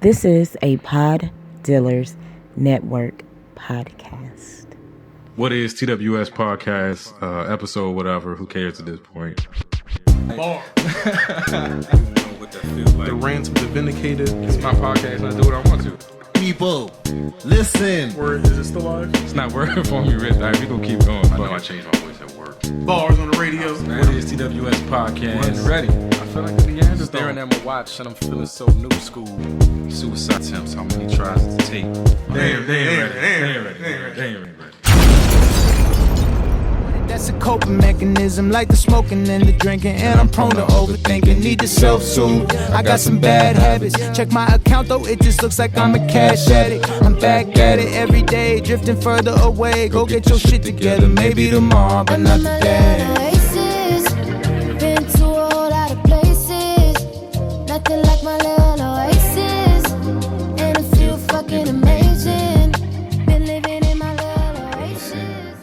This is a Pod Dealers Network podcast. What is TWS podcast, episode, whatever, who cares at this point? Bar. The rants of the vindicated. It's my podcast and I do what I want to. People, listen. Word, is it still live? It's not working for me, Rich. All right, we gonna keep going. I know I changed my voice at work. Bars on the radio. What is TWS podcast? Ready. I feel like the Staring Stone. at my watch and I'm feeling so new school. Suicide attempts, how many tries does it take? They ain't ready. That's a coping mechanism, like the smoking and the drinking. And I'm prone to overthinking, need to self-soothe. I got some bad habits. Check my account though, it just looks like I'm a cash addict. I'm back at it every day, drifting further away. Go get your shit together, maybe tomorrow, but not today. Oasis, been to a whole lot of places. Nothing like my little oasis. And I feel fucking amazing. Been living in my little oasis.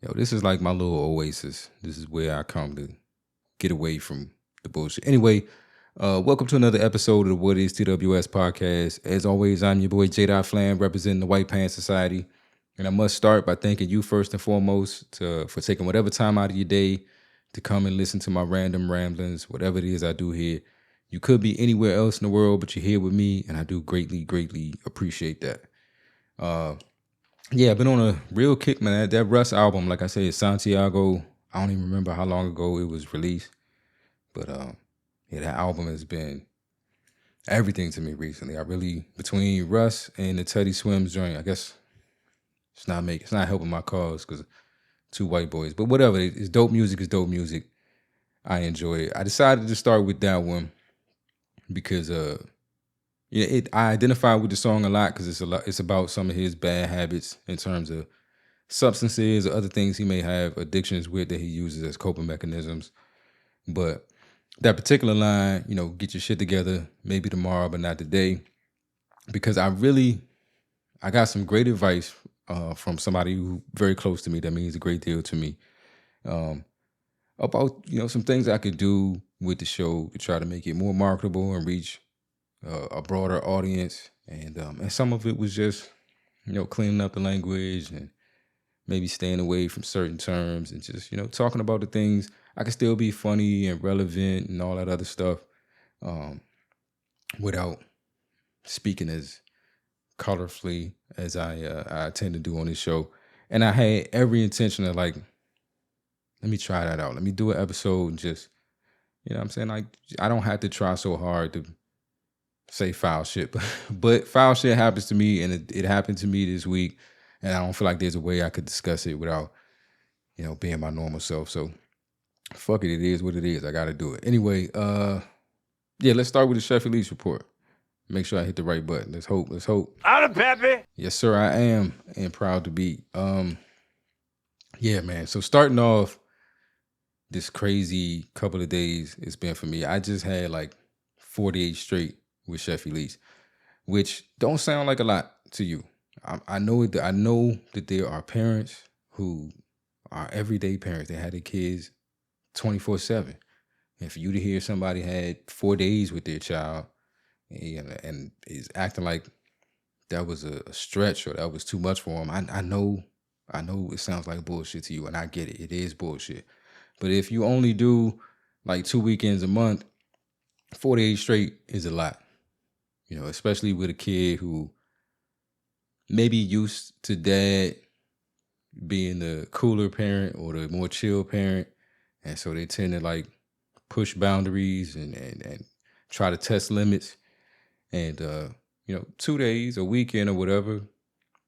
Yo, this is like my little oasis. This is where I come to get away from the bullshit. Anyway, welcome to another episode of the What is TWS podcast. As always, I'm your boy J. Flam, representing the White Pants Society. And I must start by thanking you first and foremost for taking whatever time out of your day to come and listen to my random ramblings, whatever it is I do here. You could be anywhere else in the world, but you're here with me, and I do greatly, greatly appreciate that. Yeah, I've been on a real kick, man. That Russ album, like I said, Santiago, I don't even remember how long ago it was released. But yeah, that album has been everything to me recently. I really, between Russ and the Teddy Swims joint, I guess it's not helping my cause because two white boys. But whatever, it's dope music, it's dope music. I enjoy it. I decided to start with that one because I identify with the song a lot because it's about some of his bad habits in terms of substances or other things he may have addictions with that he uses as coping mechanisms. But that particular line, get your shit together, maybe tomorrow, but not today, because I got some great advice from somebody who very close to me that means a great deal to me about some things I could do with the show to try to make it more marketable and reach a broader audience, and some of it was just cleaning up the language and maybe staying away from certain terms and just talking about the things I could still be funny and relevant and all that other stuff without speaking as colorfully as I tend to do on this show. And I had every intention of let me try that out. Let me do an episode and just what I'm saying, I don't have to try so hard to say foul shit, but foul shit happens to me, and it happened to me this week, and I don't feel like there's a way I could discuss it without, being my normal self. So, fuck it, it is what it is. I got to do it anyway. Yeah, let's start with the Sheffield Leach report. Make sure I hit the right button. Let's hope. Out of Pepe. Yes, sir, I am, and proud to be. Yeah, man. So starting off this crazy couple of days it's been for me. I just had 48 straight with Sheffield Leach, which don't sound like a lot to you. I know that there are parents who are everyday parents. They had their kids 24/7. And for you to hear somebody had 4 days with their child and is acting like that was a stretch or that was too much for them, I know it sounds like bullshit to you, and I get it. It is bullshit. But if you only do 2 weekends a month, 48 straight is a lot. Especially with a kid who maybe used to dad being the cooler parent or the more chill parent. And so they tend to push boundaries and try to test limits. And, 2 days, a weekend or whatever,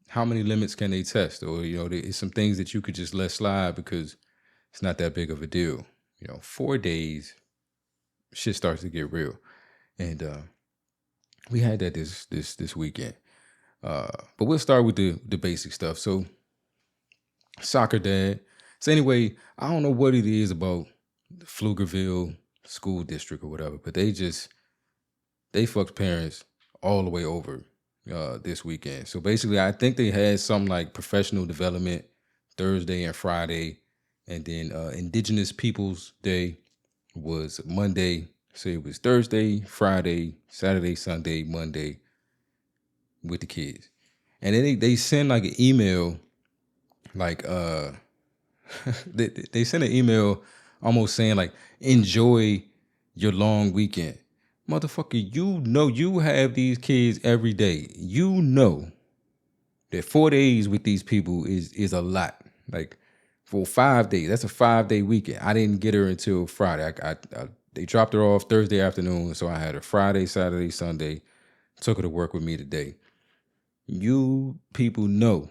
how many limits can they test? Or, there's some things that you could just let slide because it's not that big of a deal. 4 days, shit starts to get real. And we had that this weekend. But we'll start with the basic stuff. So, soccer dad. So anyway, I don't know what it is about the Pflugerville school district or whatever, but they fucked parents all the way over this weekend. So basically, I think they had something like professional development Thursday and Friday, and then Indigenous Peoples Day was Monday, So it was Thursday, Friday, Saturday, Sunday, Monday with the kids. And then they send like an email, like they send an email almost saying like, enjoy your long weekend. Motherfucker, you know you have these kids every day. You know that 4 days with these people is a lot. Like for 5 days, that's a 5-day weekend. I didn't get her until Friday. They dropped her off Thursday afternoon, so I had her Friday, Saturday, Sunday. Took her to work with me today. You people know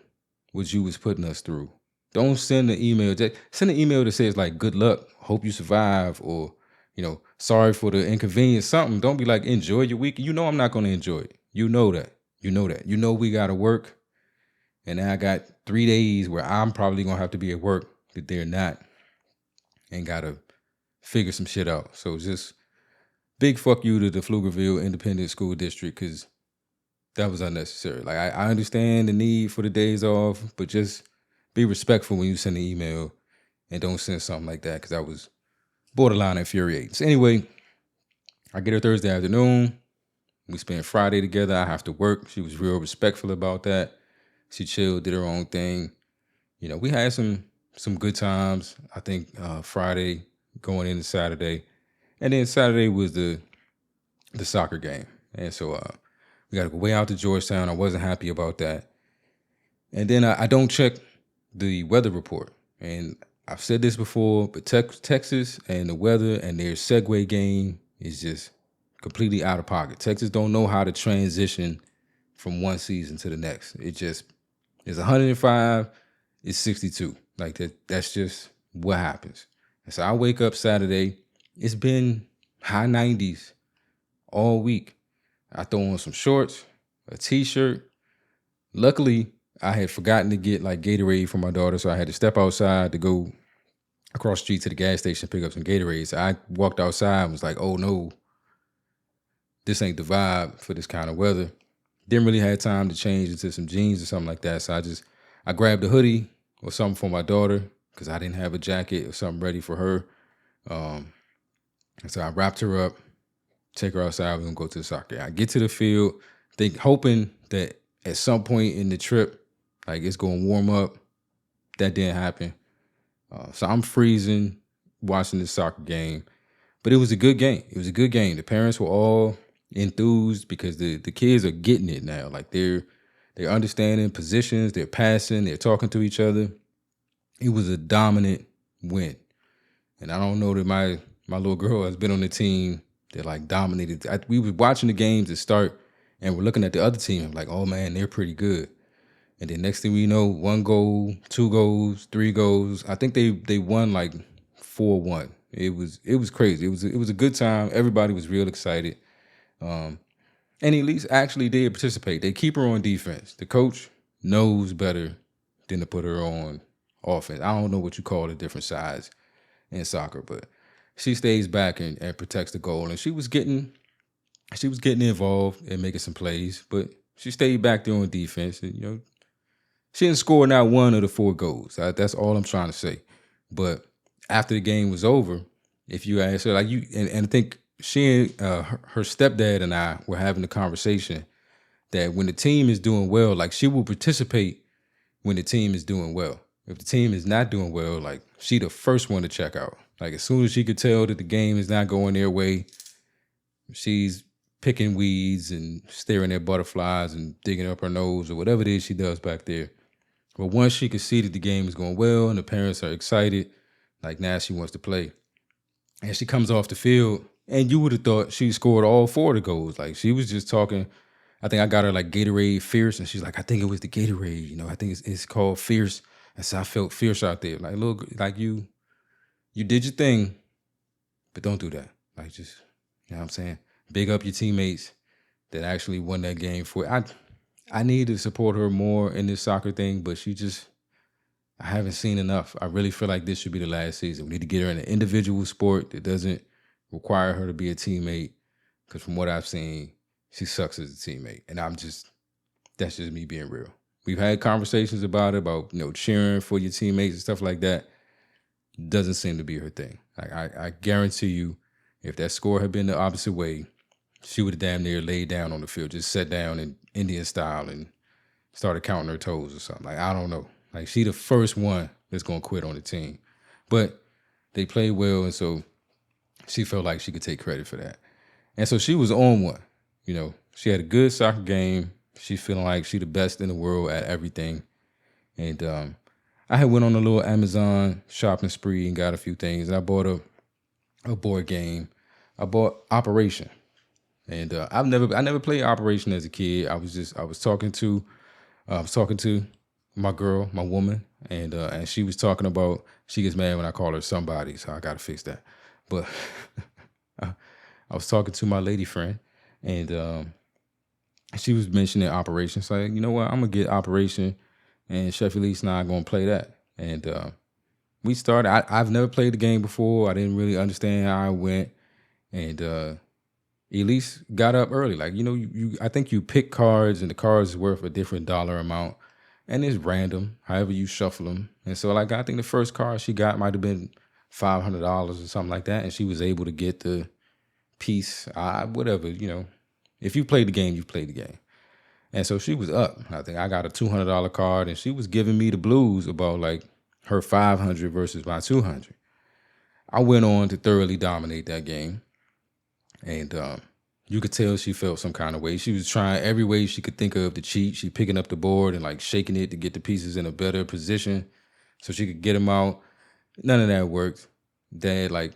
what you was putting us through. Don't send an email. Send an email that says like, good luck, hope you survive, or, you know, sorry for the inconvenience, something. Don't be like, enjoy your week. You know I'm not going to enjoy it. You know that. You know that. You know we got to work. And now I got 3 days where I'm probably going to have to be at work that they're not. And got to figure some shit out. So just big fuck you to the Pflugerville Independent School District, because that was unnecessary. Like, I understand the need for the days off, but just be respectful when you send an email and don't send something like that, because that was borderline infuriating. So anyway, I get her Thursday afternoon. We spent Friday together. I have to work. She was real respectful about that. She chilled, did her own thing. You know, we had some good times. I think Friday going into Saturday. And then Saturday was the soccer game. And so we got to go way out to Georgetown. I wasn't happy about that. And then I don't check the weather report. And I've said this before, but Texas and the weather and their Segway game is just completely out of pocket. Texas don't know how to transition from one season to the next. It just is 105, it's 62. Like that's just what happens. And so I wake up Saturday. It's been high 90s all week. I throw on some shorts, a t-shirt. Luckily, I had forgotten to get like Gatorade for my daughter, so I had to step outside to go across the street to the gas station, pick up some Gatorade. So I walked outside and was like, oh no, this ain't the vibe for this kind of weather. Didn't really have time to change into some jeans or something like that. So I grabbed a hoodie or something for my daughter because I didn't have a jacket or something ready for her. And so I wrapped her up, take her outside, we're gonna go to the soccer. I get to the field, hoping that at some point in the trip, like it's gonna warm up. That didn't happen. So I'm freezing watching this soccer game. But it was a good game. It was a good game. The parents were all enthused because the kids are getting it now. Like they're understanding positions, they're passing, they're talking to each other. It was a dominant win. And I don't know that my little girl has been on the team that like dominated. We were watching the games at start and we're looking at the other team. I'm like, oh man, they're pretty good. And then next thing we know, 1 goal, 2 goals, 3 goals. I think they won like 4-1. It was crazy. It was a good time. Everybody was real excited. And Elise actually did participate. They keep her on defense. The coach knows better than to put her on offense. I don't know what you call the different sides in soccer, but she stays back and protects the goal. And she was getting involved and making some plays, but she stayed back there on defense. And, you know, she didn't score not one of the 4 goals. That's all I'm trying to say. But after the game was over, if you ask her, like and I think she and her stepdad and I were having a conversation that when the team is doing well, like she will participate when the team is doing well. If the team is not doing well, like she the first one to check out. Like as soon as she could tell that the game is not going their way, she's picking weeds and staring at butterflies and digging up her nose or whatever it is she does back there. But once she could see that the game is going well and the parents are excited, like now she wants to play. And she comes off the field and you would have thought she scored all 4 of the goals. Like she was just talking. I think I got her like Gatorade Fierce and she's like, I think it was the Gatorade. You know, I think it's called Fierce. And so I felt fierce out there. Like, look, like you did your thing, but don't do that. Like just, you know what I'm saying? Big up your teammates that actually won that game for it. I need to support her more in this soccer thing, but I haven't seen enough. I really feel like this should be the last season. We need to get her in an individual sport that doesn't require her to be a teammate, because from what I've seen, she sucks as a teammate. And that's just me being real. We've had conversations about it, about, you know, cheering for your teammates and stuff like that. Doesn't seem to be her thing. Like I guarantee you, If that score had been the opposite way, she would have damn near laid down on the field, just sat down in Indian style and started counting her toes or something. Like, I don't know. Like, she the first one that's going to quit on the team. But they played well, and so she felt like she could take credit for that. And so she was on one. You know, she had a good soccer game. She's feeling like she the best in the world at everything. And I had went on a little Amazon shopping spree and got a few things. I bought a board game. I bought Operation. And I never played Operation as a kid. I was talking to my girl, my woman, and she was talking about she gets mad when I call her somebody, so I gotta fix that. But I was talking to my lady friend, and she was mentioning Operation. So you know what, I'm gonna get Operation, and Chef Elise and I are gonna play that. And we started. I've never played the game before. I didn't really understand how it went, and Elise got up early. Like, you know, I think you pick cards, and the cards is worth a different dollar amount, and it's random, however you shuffle them. And so, like, I think the first card she got might have been $500 or something like that, and she was able to get the piece, whatever, you know. If you played the game, you played the game. And so she was up. I think I got a $200 card, and she was giving me the blues about, like, her 500 versus my 200. I went on to thoroughly dominate that game. And you could tell she felt some kind of way. She was trying every way she could think of to cheat. She picking up the board and like shaking it to get the pieces in a better position so she could get them out. None of that worked. Dad, like,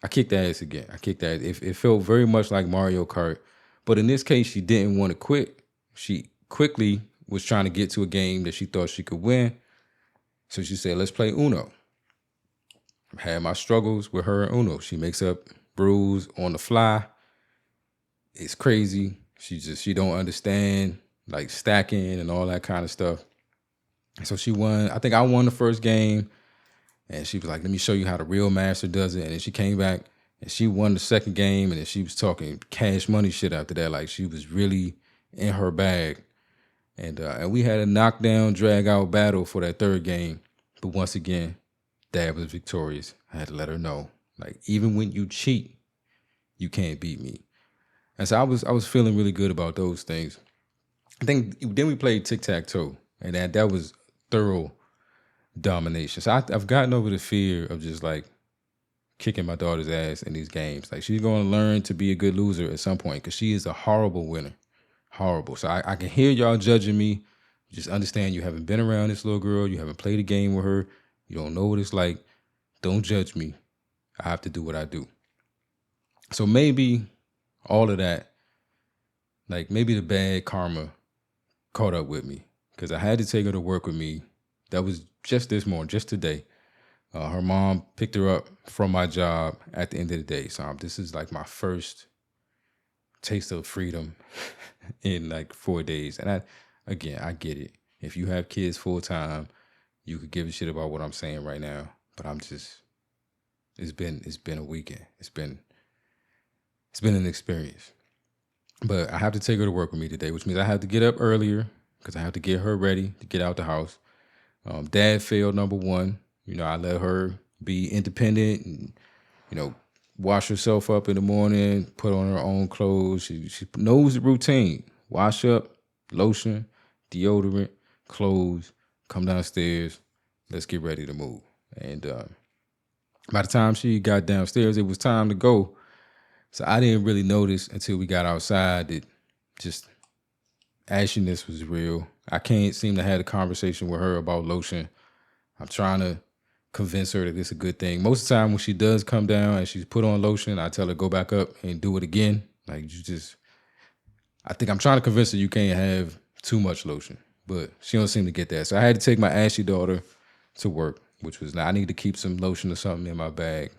I kicked the ass again. I kicked that. It felt very much like Mario Kart. But in this case, she didn't want to quit. She quickly was trying to get to a game that she thought she could win. So she said, let's play Uno. I had my struggles with her and Uno. She makes up rules on the fly. It's crazy. She don't understand like stacking and all that kind of stuff. So she won. I think I won the first game, and she was like, let me show you how the real master does it. And then she came back and she won the second game, and then she was talking cash money shit after that. Like, she was really in her bag. And we had a knockdown, drag out battle for that third game. But once again, Dad was victorious. I had to let her know, like, even when you cheat, you can't beat me. And so I was feeling really good about those things. I think then we played tic-tac-toe, and that was thorough domination. So I've gotten over the fear of just like kicking my daughter's ass in these games. Like, she's going to learn to be a good loser at some point because she is a horrible winner. Horrible. So I can hear y'all judging me. Just understand you haven't been around this little girl. You haven't played a game with her. You don't know what it's like. Don't judge me. I have to do what I do. So maybe all of that, like maybe the bad karma caught up with me because I had to take her to work with me. That was just this morning, just today. Her mom picked her up from my job at the end of the day. So this is like my first taste of freedom in like 4 days. And I get it. If you have kids full time, you could give a shit about what I'm saying right now. But it's been a weekend. It's been an experience. But I have to take her to work with me today, which means I have to get up earlier because I have to get her ready to get out the house. Dad failed number one. You know, I let her be independent and, you know, wash herself up in the morning, put on her own clothes. She knows the routine. Wash up, lotion, deodorant, clothes, come downstairs. Let's get ready to move. And by the time she got downstairs, it was time to go. So I didn't really notice until we got outside that just ashiness was real. I can't seem to have a conversation with her about lotion. I'm trying to convince her that it's a good thing. Most of the time when she does come down and she's put on lotion, I tell her go back up and do it again. Like, I think I'm trying to convince her you can't have too much lotion, but she don't seem to get that. So I had to take my ashy daughter to work, which was I need to keep some lotion or something in my bag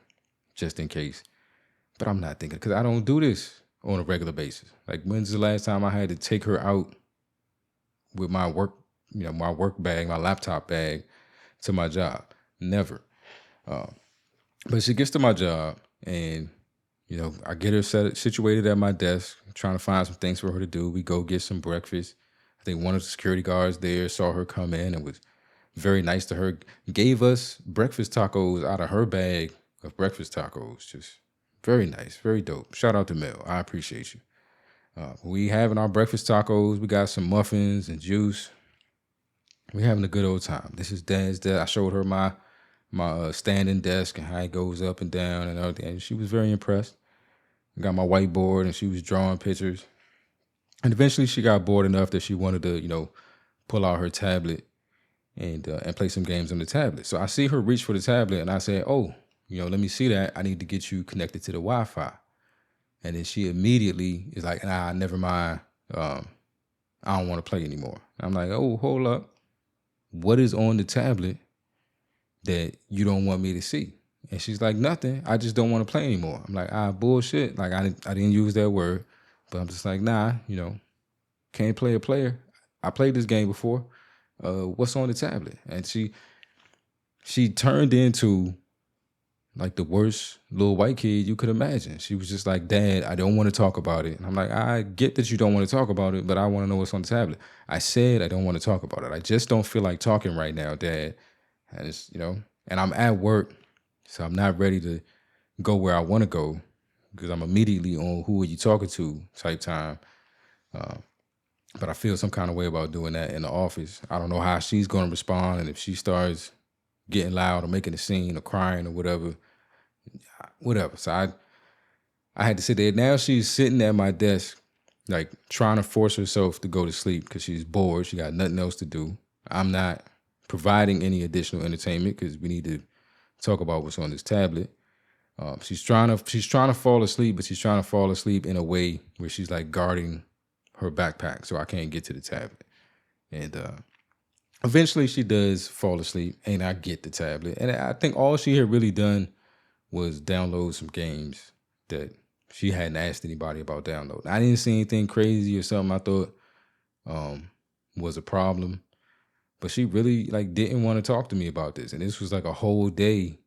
just in case. But I'm not thinking, because I don't do this on a regular basis. Like, when's the last time I had to take her out with my work, my work bag, my laptop bag to my job? Never. But she gets to my job and, I get her situated at my desk, trying to find some things for her to do. We go get some breakfast. I think one of the security guards there saw her come in and was very nice to her, gave us breakfast tacos out of her bag of breakfast tacos. Just Very nice, very dope. Shout out to Mel. I appreciate you. We having our breakfast tacos. We got some muffins and juice. We having a good old time. This is Dad's desk. I showed her my standing desk and how it goes up and down and everything. And she was very impressed. I got my whiteboard and she was drawing pictures. And eventually she got bored enough that she wanted to, pull out her tablet and play some games on the tablet. So I see her reach for the tablet and I said, oh, let me see that. I need to get you connected to the Wi-Fi. And then she immediately is like, nah, never mind. I don't want to play anymore. I'm like, oh, hold up. What is on the tablet that you don't want me to see? And she's like, nothing. I just don't want to play anymore. I'm like, bullshit. Like, I didn't use that word. But I'm just like, nah, can't play a player. I played this game before. What's on the tablet? And she turned into like the worst little white kid you could imagine. She was just like, Dad, I don't want to talk about it. And I'm like, I get that you don't want to talk about it, but I want to know what's on the tablet. I said I don't want to talk about it. I just don't feel like talking right now, Dad. And it's, and I'm at work, so I'm not ready to go where I want to go because I'm immediately on who are you talking to type time. But I feel some kind of way about doing that in the office. I don't know how she's going to respond, and if she starts getting loud or making a scene or crying or whatever. So I had to sit there. Now she's sitting at my desk, like trying to force herself to go to sleep because she's bored. She got nothing else to do. I'm not providing any additional entertainment because we need to talk about what's on this tablet. She's trying to fall asleep, but she's trying to fall asleep in a way where she's like guarding her backpack so I can't get to the tablet. And eventually she does fall asleep and I get the tablet. And I think all she had really done was download some games that she hadn't asked anybody about downloading. I didn't see anything crazy or something I thought was a problem. But she really didn't want to talk to me about this. And this was like a whole day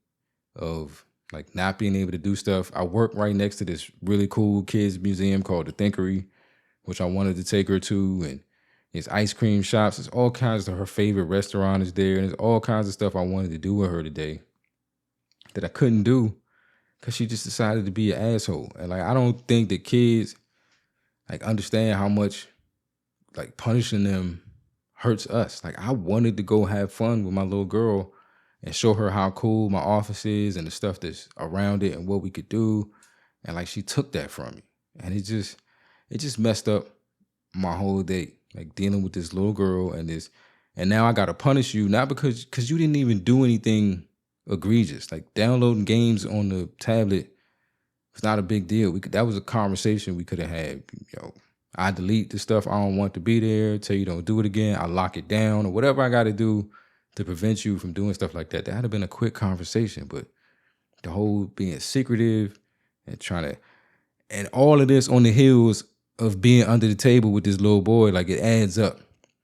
of not being able to do stuff. I work right next to this really cool kids museum called the Thinkery, which I wanted to take her to. And there's ice cream shops. There's all kinds of her favorite restaurant is there. And there's all kinds of stuff I wanted to do with her today that I couldn't do because she just decided to be an asshole. And I don't think that kids understand how much punishing them hurts us. I wanted to go have fun with my little girl and show her how cool my office is and the stuff that's around it and what we could do. And she took that from me. And it just messed up my whole day. Dealing with this little girl and now I gotta punish you, not because you didn't even do anything egregious. Downloading games on the tablet was not a big deal. That was a conversation we could have had. I delete the stuff I don't want to be there, tell you don't do it again, I lock it down or whatever I gotta do to prevent you from doing stuff like that. That would have been a quick conversation, but the whole being secretive and all of this on the heels of being under the table with this little boy, it adds up.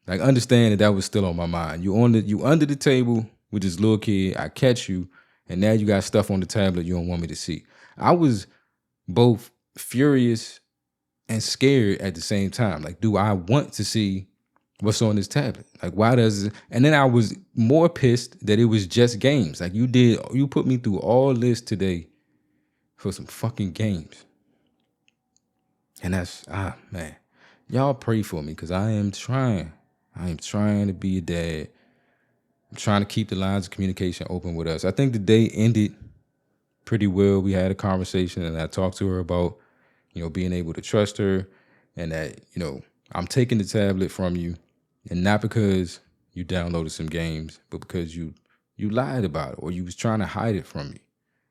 Understand that was still on my mind. You under the table with this little kid, I catch you, and now you got stuff on the tablet you don't want me to see. I was both furious and scared at the same time. Do I want to see what's on this tablet? Why does it? And then I was more pissed that it was just games. You put me through all this today for some fucking games. And that's, man, y'all pray for me because I am trying to be a dad. I'm trying to keep the lines of communication open with us. I think the day ended pretty well. We had a conversation and I talked to her about, being able to trust her and that, I'm taking the tablet from you and not because you downloaded some games, but because you lied about it or you was trying to hide it from me.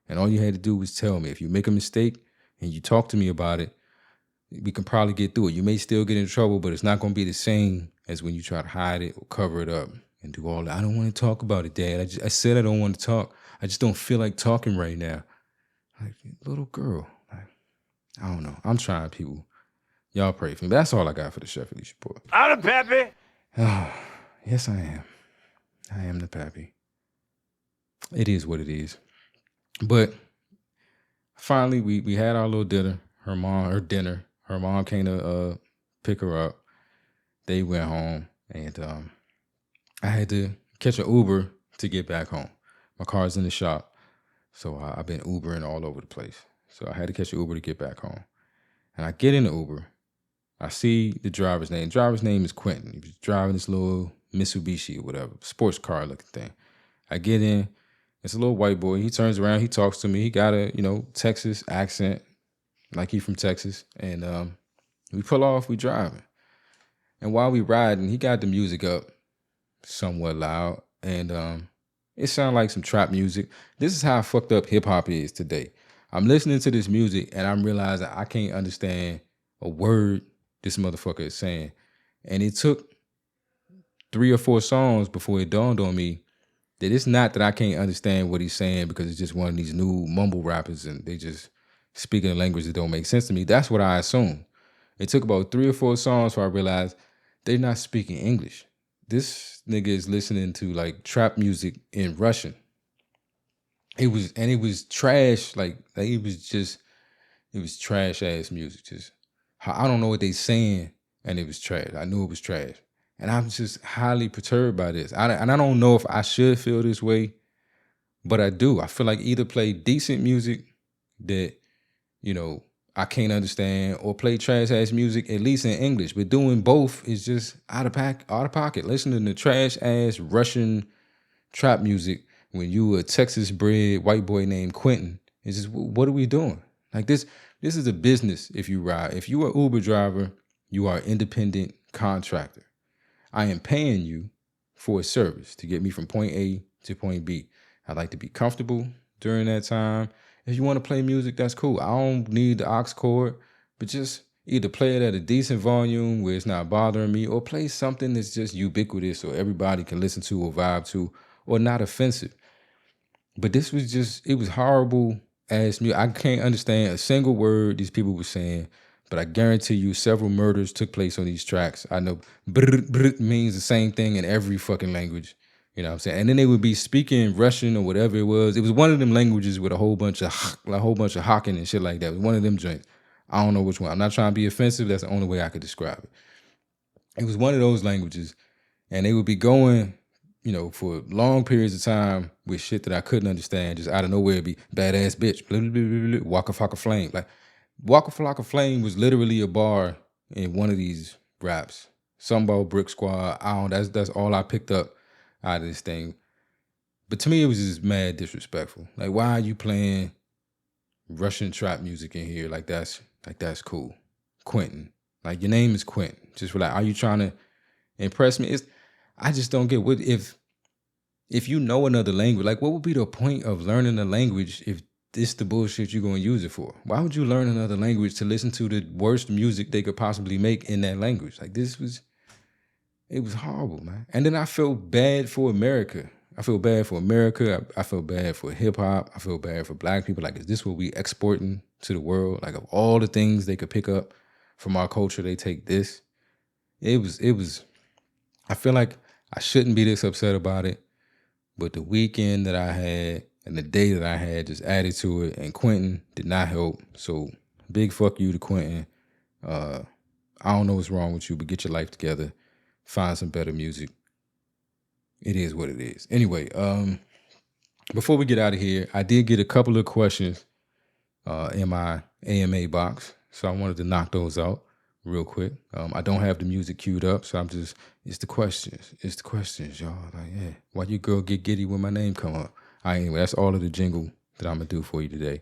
And all you had to do was tell me. If you make a mistake and you talk to me about it, we can probably get through it. You may still get in trouble, but it's not going to be the same as when you try to hide it or cover it up and do all that. I don't want to talk about it, Dad. I said I don't want to talk. I just don't feel like talking right now. Little girl. I don't know. I'm trying, people. Y'all pray for me. But that's all I got for the Chef Elise report. I'm the pappy. Oh, yes, I am. I am the pappy. It is what it is. But finally, we had our little dinner. Her mom came to pick her up. They went home, and I had to catch an Uber to get back home. My car's in the shop, so I've been Ubering all over the place. So I had to catch an Uber to get back home. And I get in the Uber. I see the driver's name. The driver's name is Quentin. He was driving this little Mitsubishi or whatever, sports car looking thing. I get in. It's a little white boy. He turns around. He talks to me. He got a, Texas accent, like he from Texas. And we pull off. We driving. And while we riding, he got the music up somewhat loud. And it sounded like some trap music. This is how fucked up hip-hop is today. I'm listening to this music, and I'm realizing I can't understand a word this motherfucker is saying. And it took 3 or 4 songs before it dawned on me that it's not that I can't understand what he's saying because it's just one of these new mumble rappers and they just speaking a language that don't make sense to me. That's what I assumed. It took about 3 or 4 songs before I realized they're not speaking English. This nigga is listening to like trap music in Russian. It was trash. It was trash ass music. Just I don't know what they saying, and it was trash. I knew it was trash. And I'm just highly perturbed by this. And I don't know if I should feel this way, but I do. I feel like either play decent music that, I can't understand, or play trash ass music, at least in English. But doing both is just out of pocket. Listening to trash ass Russian trap music when you a Texas bred white boy named Quentin, it's just, what are we doing? Like this is a business if you ride. If you are an Uber driver, you are an independent contractor. I am paying you for a service to get me from point A to point B. I'd like to be comfortable during that time. If you want to play music, that's cool. I don't need the aux cord, but just either play it at a decent volume where it's not bothering me, or play something that's just ubiquitous so everybody can listen to or vibe to, or not offensive. But this was it was horrible ass music. I can't understand a single word these people were saying, but I guarantee you several murders took place on these tracks. I know brr, brr means the same thing in every fucking language. You know what I'm saying? And then they would be speaking Russian or whatever it was. It was one of them languages with a whole bunch of hawking and shit like that. It was one of them joints. I don't know which one. I'm not trying to be offensive. That's the only way I could describe it. It was one of those languages. And they would be going, for long periods of time with shit that I couldn't understand. Just out of nowhere, it'd be badass bitch, blah, blah, blah, blah, blah, Waka Flocka Flame. Like, Waka Flocka Flame was literally a bar in one of these raps. Something about Brick Squad. That's all I picked up out of this thing. But to me, it was just mad disrespectful. Like, why are you playing Russian trap music in here? Like that's cool. Quentin. Like, your name is Quentin. Just are you trying to impress me? I just don't get what if you know another language, like what would be the point of learning a language if this the bullshit you're gonna use it for? Why would you learn another language to listen to the worst music they could possibly make in that language? Like it was horrible, man. And then I feel bad for America. I feel bad for America. I feel bad for hip hop. I feel bad for black people. Like, is this what we exporting to the world? Like, of all the things they could pick up from our culture, they take this. It was, I feel like I shouldn't be this upset about it, but the weekend that I had and the day that I had just added to it, and Quentin did not help. So big fuck you to Quentin. I don't know what's wrong with you, but get your life together. Find some better music. It is what it is. Anyway, before we get out of here, I did get a couple of questions in my AMA box, so I wanted to knock those out real quick. I don't have the music queued up, so it's the questions. It's the questions, y'all. Like, yeah, why you girl get giddy when my name come up? Anyway, that's all of the jingle that I'm going to do for you today.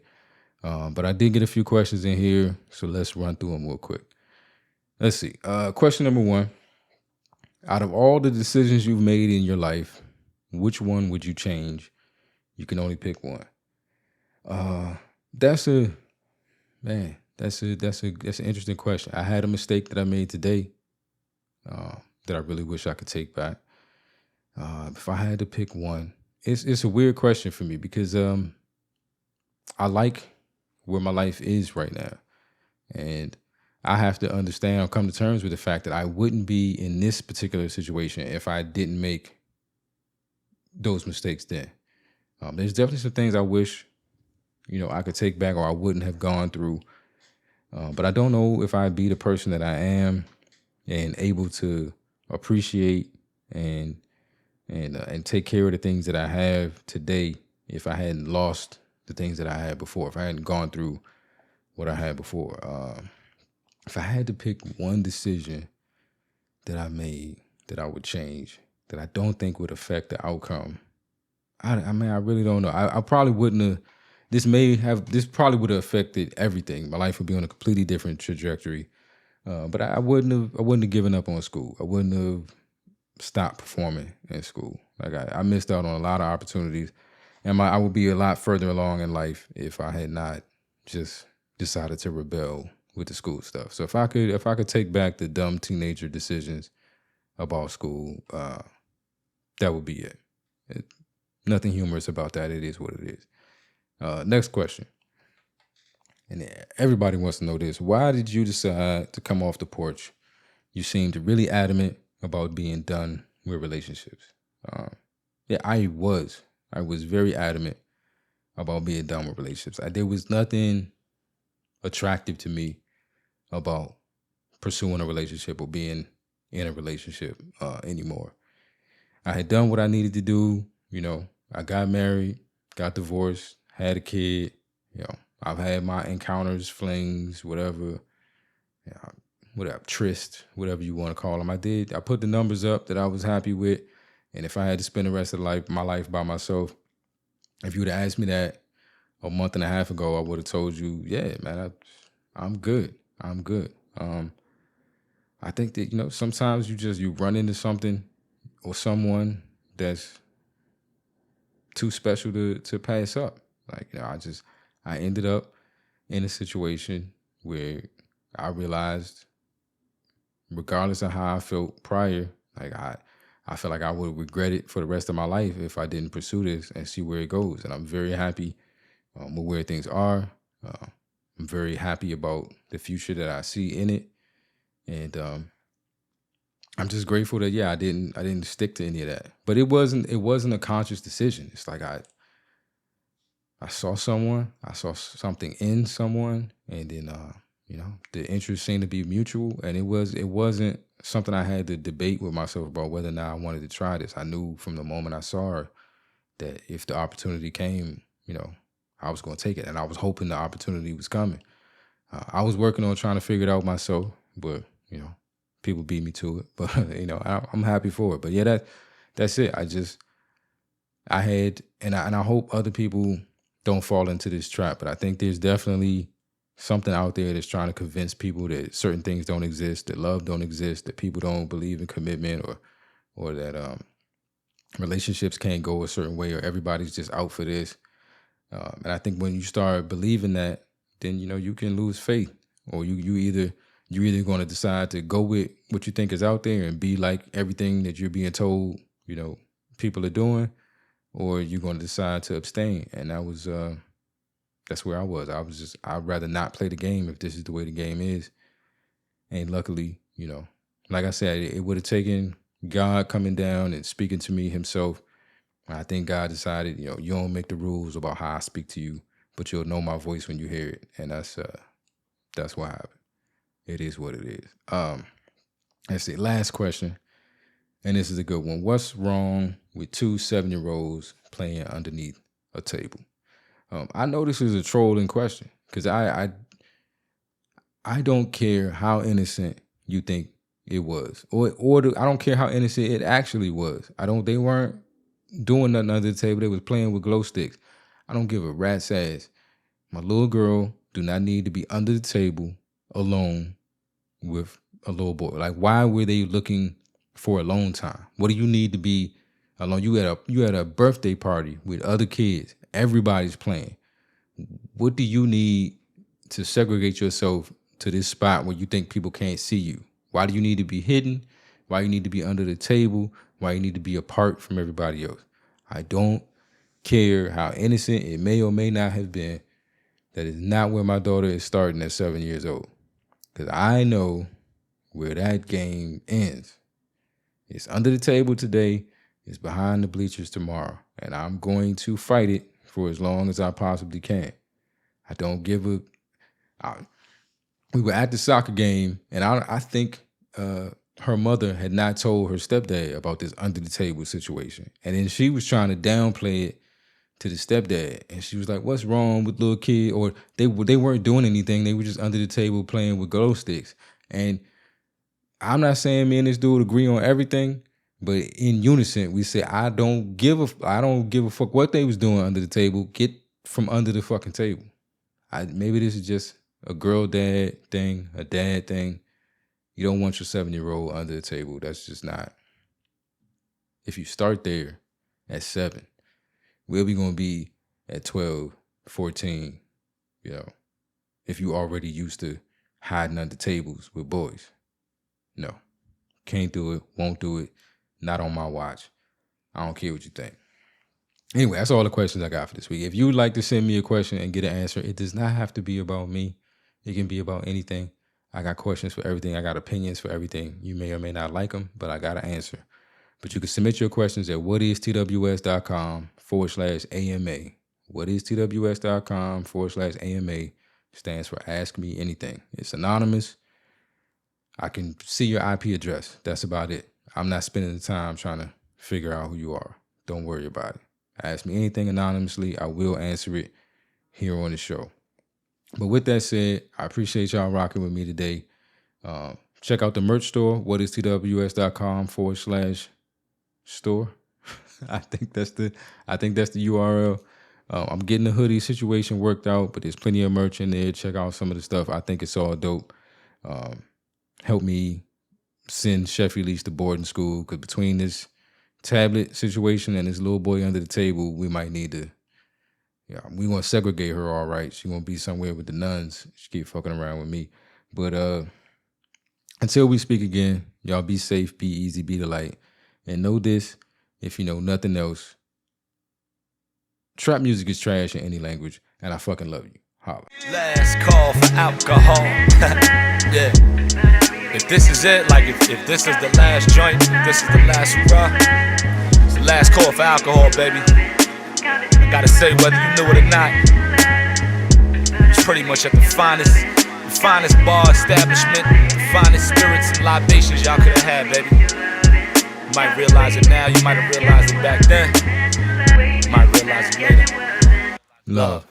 But I did get a few questions in here, so let's run through them real quick. Let's see. Question number 1. Out of all the decisions you've made in your life, which one would you change? You can only pick one. That's an interesting question. I had a mistake that I made today that I really wish I could take back. If I had to pick one, it's a weird question for me because I like where my life is right now, and I have to understand or come to terms with the fact that I wouldn't be in this particular situation if I didn't make those mistakes then. There's definitely some things I wish, I could take back or I wouldn't have gone through. But I don't know if I'd be the person that I am and able to appreciate and take care of the things that I have today if I hadn't lost the things that I had before, if I hadn't gone through what I had before. If I had to pick one decision that I made that I would change, that I don't think would affect the outcome, I really don't know. I probably wouldn't have. This probably would have affected everything. My life would be on a completely different trajectory. But I wouldn't have given up on school. I wouldn't have stopped performing in school. Like I missed out on a lot of opportunities, and I would be a lot further along in life if I had not just decided to rebel with the school stuff. So if I could take back the dumb teenager decisions about school, that would be it. Nothing humorous about that. It is what it is. Next question. And everybody wants to know this. Why did you decide to come off the porch? You seemed really adamant about being done with relationships. Yeah, I was very adamant about being done with relationships. There was nothing attractive to me about pursuing a relationship or being in a relationship anymore. I had done what I needed to do. I got married, got divorced, had a kid. I've had my encounters, flings, whatever, tryst, whatever you want to call them. I put the numbers up that I was happy with. And if I had to spend the rest of my life by myself, if you would have asked me that a month and a half ago, I would have told you, yeah, man, I'm good. I'm good. I think that, sometimes you run into something or someone that's too special to pass up. Like, I ended up in a situation where I realized, regardless of how I felt prior, like I felt like I would regret it for the rest of my life if I didn't pursue this and see where it goes. And I'm very happy with where things are. I'm very happy about the future that I see in it. And I'm just grateful that, I didn't stick to any of that. But it wasn't a conscious decision. It's like I saw something in someone, and then the interest seemed to be mutual, and it wasn't something I had to debate with myself about whether or not I wanted to try this. I knew from the moment I saw her that if the opportunity came, I was going to take it, and I was hoping the opportunity was coming. I was working on trying to figure it out myself, but people beat me to it. But I'm happy for it. But yeah, that's it. I hope other people don't fall into this trap. But I think there's definitely something out there that's trying to convince people that certain things don't exist, that love don't exist, that people don't believe in commitment, or that relationships can't go a certain way, or everybody's just out for this. And I think when you start believing that, then you can lose faith, or you're either going to decide to go with what you think is out there and be like everything that you're being told, people are doing, or you're going to decide to abstain. And that's where I was. I'd rather not play the game if this is the way the game is. And luckily, like I said, it would have taken God coming down and speaking to me himself. I think God decided, you don't make the rules about how I speak to you, but you'll know my voice when you hear it. And that's what happened. It is what it is. That's it. Last question. And this is a good one. What's wrong with 2 7-year-olds playing underneath a table? I know this is a trolling question, because I don't care how innocent you think it was, or I don't care how innocent it actually was. They weren't doing nothing under the table. They was playing with glow sticks. I don't give a rat's ass. My little girl do not need to be under the table alone with a little boy. Like, why were they looking for alone time? What do you need to be alone? You had a birthday party with other kids. Everybody's playing. What do you need to segregate yourself to this spot where you think people can't see you? Why do you need to be hidden? Why you need to be under the table? Why you need to be apart from everybody else? I don't care how innocent it may or may not have been. That is not where my daughter is starting at 7 years old. Because I know where that game ends. It's under the table today. It's behind the bleachers tomorrow. And I'm going to fight it for as long as I possibly can. I don't give a... We were at the soccer game, and I think her mother had not told her stepdad about this under the table situation. And then she was trying to downplay it to the stepdad, and she was like, "What's wrong with little kid?" Or they weren't doing anything. They were just under the table playing with glow sticks. And I'm not saying me and this dude agree on everything, but in unison, we say, I don't give a fuck what they was doing under the table. Get from under the fucking table. Maybe this is just a girl dad thing, a dad thing. You don't want your 7-year-old under the table. That's just not. If you start there at 7, where we gonna be at 12, 14, if you already used to hiding under tables with boys? No. Can't do it, won't do it, not on my watch. I don't care what you think. Anyway, that's all the questions I got for this week. If you would like to send me a question and get an answer, it does not have to be about me. It can be about anything. I got questions for everything. I got opinions for everything. You may or may not like them, but I got an answer. But you can submit your questions at whastws.com/AMA. Whastws.com/AMA stands for Ask Me Anything. It's anonymous. I can see your IP address. That's about it. I'm not spending the time trying to figure out who you are. Don't worry about it. Ask me anything anonymously. I will answer it here on the show. But with that said, I appreciate y'all rocking with me today. Check out the merch store, whastws.com/store. I think that's the URL. I'm getting the hoodie situation worked out, but there's plenty of merch in there. Check out some of the stuff. I think it's all dope. Help me send Chef Elise to boarding school, because between this tablet situation and this little boy under the table, we might need to, we want to segregate her all right. She won't be somewhere with the nuns. She keep fucking around with me. But until we speak again, y'all be safe, be easy, be the light. And know this, if you know nothing else, trap music is trash in any language, and I fucking love you. Holla. Last call for alcohol. Yeah. If this is it, like if this is the last joint, if this is the last hurrah, it's the last call for alcohol, baby. I gotta say, whether you knew it or not, it's pretty much at the finest bar establishment, the finest spirits and libations y'all could have had, baby. You might realize it now, you might have realized it back then. You might realize it later. Love.